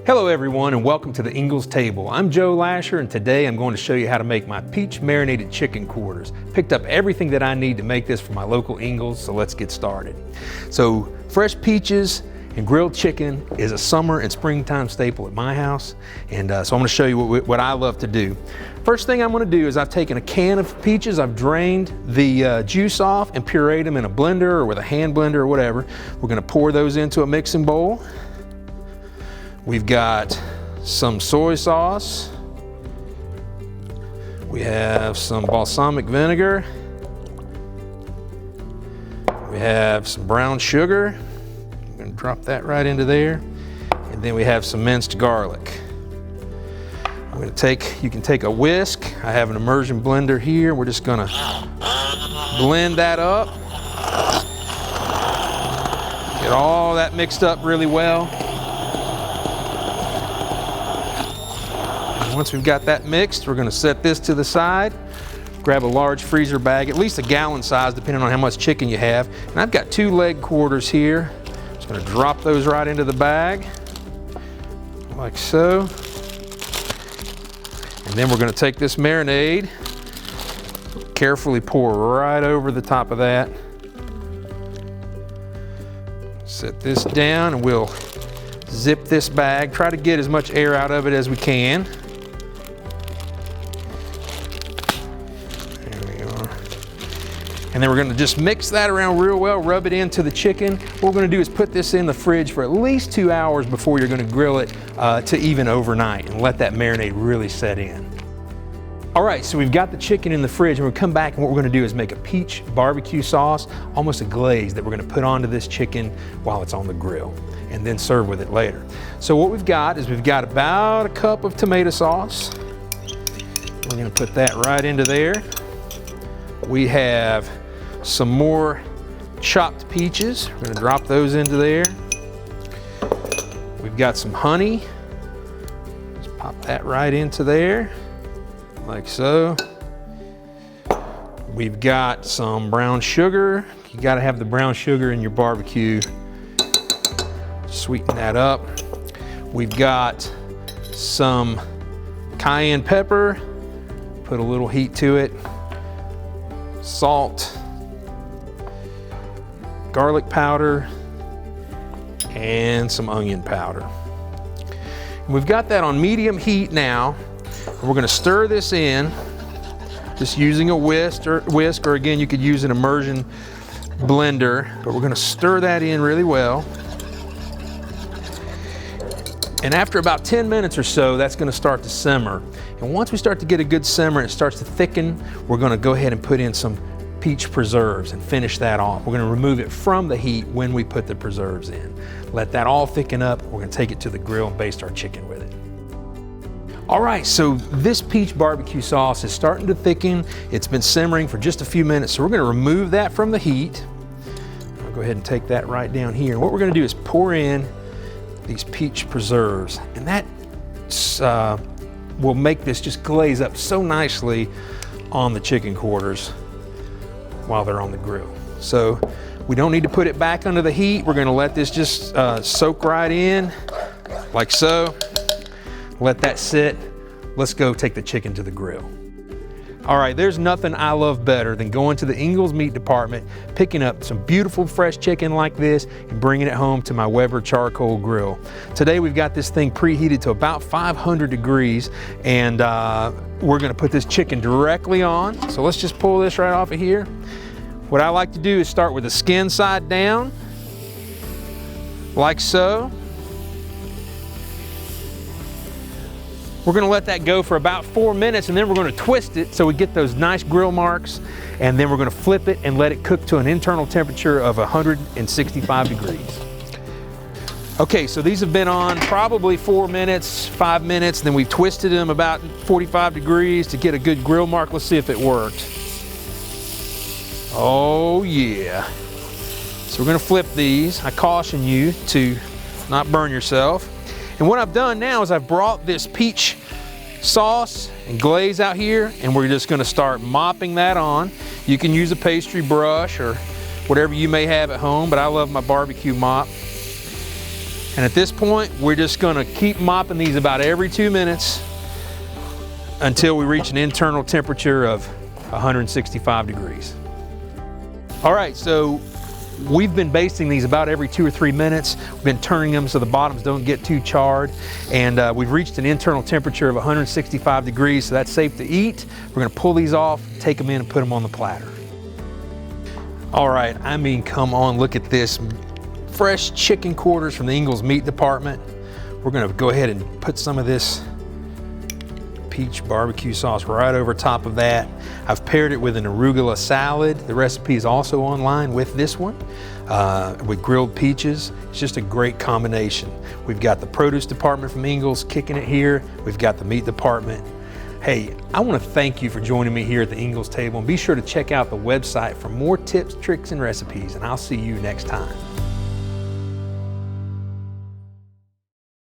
Hello everyone and welcome to the Ingles table. I'm Joe Lasher and today I'm going to show you how to make my peach marinated chicken quarters. Picked up everything that I need to make this from my local Ingles, so let's get started. So fresh peaches and grilled chicken is a summer and springtime staple at my house, and so I'm going to show you what I love to do. First thing I'm going to do is I've taken a can of peaches, I've drained the juice off and pureed them in a blender or with a hand blender or whatever. We're going to pour those into a mixing bowl. We've got some soy sauce. We have some balsamic vinegar. We have some brown sugar. I'm going to drop that right into there. And then we have some minced garlic. I'm going to you can take a whisk. I have an immersion blender here. We're just going to blend that up. Get all that mixed up really well. Once we've got that mixed, we're going to set this to the side, grab a large freezer bag, at least a gallon size depending on how much chicken you have. And I've got 2 leg quarters here. Just going to drop those right into the bag, like so. And then we're going to take this marinade, carefully pour right over the top of that. Set this down and we'll zip this bag. Try to get as much air out of it as we can. And then we're going to just mix that around real well, rub it into the chicken. What we're going to do is put this in the fridge for at least 2 hours before you're going to grill it to even overnight and let that marinade really set in. All right, so we've got the chicken in the fridge and we'll come back and what we're going to do is make a peach barbecue sauce, almost a glaze that we're going to put onto this chicken while it's on the grill and then serve with it later. So what we've got is we've got about a cup of tomato sauce. We're going to put that right into there. We have some more chopped peaches. We're going to drop those into there. We've got some honey. Just pop that right into there, like so. We've got some brown sugar. You got to have the brown sugar in your barbecue. Sweeten that up. We've got some cayenne pepper. Put a little heat to it. Salt, garlic powder, and some onion powder. And we've got that on medium heat now. We're going to stir this in, just using a whisk, or again, you could use an immersion blender, but we're going to stir that in really well. And after about 10 minutes or so, that's going to start to simmer. And once we start to get a good simmer and it starts to thicken, we're going to go ahead and put in some peach preserves and finish that off. We're going to remove it from the heat when we put the preserves in. Let that all thicken up. We're going to take it to the grill and baste our chicken with it. All right, so this peach barbecue sauce is starting to thicken. It's been simmering for just a few minutes, so we're going to remove that from the heat. I'll go ahead and take that right down here. And what we're going to do is pour in these peach preserves, and that will make this just glaze up so nicely on the chicken quarters while they're on the grill. So we don't need to put it back under the heat. We're going to let this just soak right in, like so. Let that sit. Let's go take the chicken to the grill. All right, there's nothing I love better than going to the Ingles meat department, picking up some beautiful fresh chicken like this and bringing it home to my Weber charcoal grill. Today we've got this thing preheated to about 500 degrees and we're gonna put this chicken directly on. So let's just pull this right off of here. What I like to do is start with the skin side down, like so. We're gonna let that go for about 4 minutes and then we're gonna twist it so we get those nice grill marks, and then we're gonna flip it and let it cook to an internal temperature of 165 degrees. Okay, so these have been on probably 4 minutes, 5 minutes, then we've twisted them about 45 degrees to get a good grill mark. Let's see if it worked. Oh yeah. So we're gonna flip these. I caution you to not burn yourself. And what I've done now is I've brought this peach sauce and glaze out here, and we're just going to start mopping that on. You can use a pastry brush or whatever you may have at home, but I love my barbecue mop. And at this point, we're just gonna keep mopping these about every 2 minutes until we reach an internal temperature of 165 degrees. All right, so we've been basting these about every 2 or 3 minutes. We've been turning them so the bottoms don't get too charred. And we've reached an internal temperature of 165 degrees, so that's safe to eat. We're gonna pull these off, take them in and put them on the platter. All right, I mean, come on, look at this. Fresh chicken quarters from the Ingles meat department. We're gonna go ahead and put some of this peach barbecue sauce right over top of that. I've paired it with an arugula salad. The recipe is also online with this one, with grilled peaches. It's just a great combination. We've got the produce department from Ingles kicking it here. We've got the meat department. Hey, I want to thank you for joining me here at the Ingles table, and be sure to check out the website for more tips, tricks, and recipes, and I'll see you next time.